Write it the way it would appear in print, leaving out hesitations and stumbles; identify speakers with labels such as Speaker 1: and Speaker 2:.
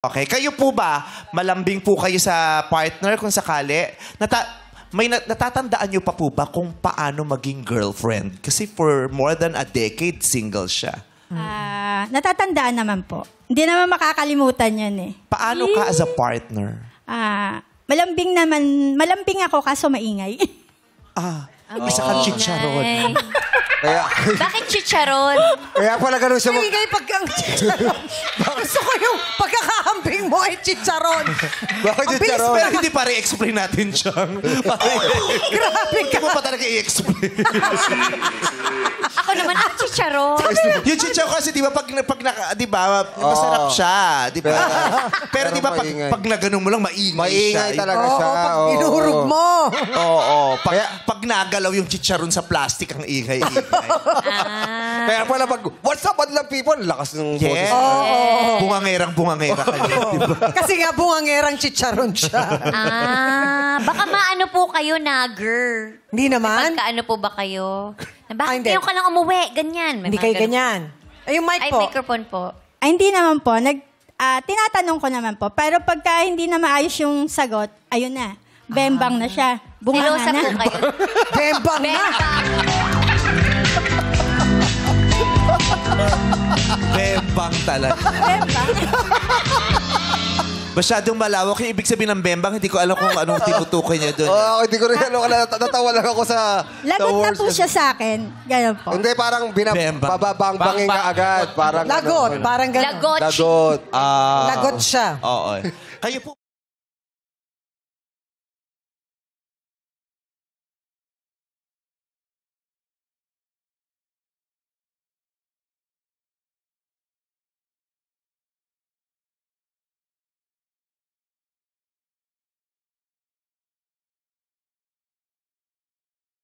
Speaker 1: Okay, kayo po ba, malambing po kayo sa partner kung sakali? Natatandaan niyo pa po ba kung paano maging girlfriend? Kasi for more than a decade, single siya.
Speaker 2: Natatandaan naman po. Hindi naman makakalimutan yan eh.
Speaker 1: Paano ka as a partner?
Speaker 2: Malambing ako kaso maingay.
Speaker 1: Isa kang chicharon.
Speaker 3: Kaya,
Speaker 4: Bakit chicharon?
Speaker 3: kaya pala ganun siya.
Speaker 5: Maingay pagkang chicharon. Gusto ko yung pagkakahambing mo ay chicharon.
Speaker 3: Bakit
Speaker 5: Ang
Speaker 3: yung
Speaker 5: bilis
Speaker 3: charo?
Speaker 1: Pero hindi pa re-explain natin, Chang.
Speaker 5: Grabe
Speaker 1: Hindi
Speaker 5: ka.
Speaker 1: mo pa talaga i-explain.
Speaker 4: Ako naman, chicharon.
Speaker 1: Yung chicharon kasi, di ba, di ba, masarap siya. Di ba? Pero di ba,
Speaker 3: maingay.
Speaker 1: pag naganon mo lang, maingay siya.
Speaker 3: Maingay talaga
Speaker 5: Oo,
Speaker 3: siya.
Speaker 5: pag
Speaker 3: oo.
Speaker 5: inurog mo.
Speaker 1: Oo. Pag nagalaw yung chicharon sa plastic, ang ingay-ingay.
Speaker 3: Kaya pala what's up, madlang people? Lakas ng
Speaker 1: Yes.
Speaker 3: boses.
Speaker 1: Bungangerang-bungangera ka niya, di ba?
Speaker 5: Kasi nga bungangerang chicharon siya.
Speaker 4: Baka maano po kayo, nagger.
Speaker 5: Hindi naman.
Speaker 4: Pagkaano po ba kayo? Na
Speaker 5: Ah,
Speaker 4: bakit
Speaker 5: hindi.
Speaker 4: ngayon ka lang umuwi? Ganyan. May
Speaker 5: Hindi
Speaker 4: mga
Speaker 5: kayo
Speaker 4: ganun.
Speaker 5: ganyan. Ay, yung mic
Speaker 4: Ay,
Speaker 5: po.
Speaker 4: microphone po.
Speaker 2: Hindi naman po. Tinatanong ko naman po. Pero pagka hindi na maayos yung sagot, ayun na. Bembang na siya. Bunga
Speaker 4: Silosa
Speaker 2: na.
Speaker 4: po kayo.
Speaker 5: Bembang na.
Speaker 1: Bembang talaga.
Speaker 2: Bembang.
Speaker 1: Masyadong malawak yung ibig sabihin ng bembang. Hindi ko alam kung anong tinutukoy niya doon.
Speaker 3: Hindi ko rin alam. Natawa lang ako sa
Speaker 2: Lagot na
Speaker 3: words.
Speaker 2: po siya sa akin. Ganun po.
Speaker 3: Hindi, parang
Speaker 1: Bembang.
Speaker 3: bababangbangin ka agad. Parang
Speaker 5: Lagot. Parang gano'n.
Speaker 4: Lagot.
Speaker 3: Lagot.
Speaker 5: Lagot siya.
Speaker 1: Oo. Kayo po.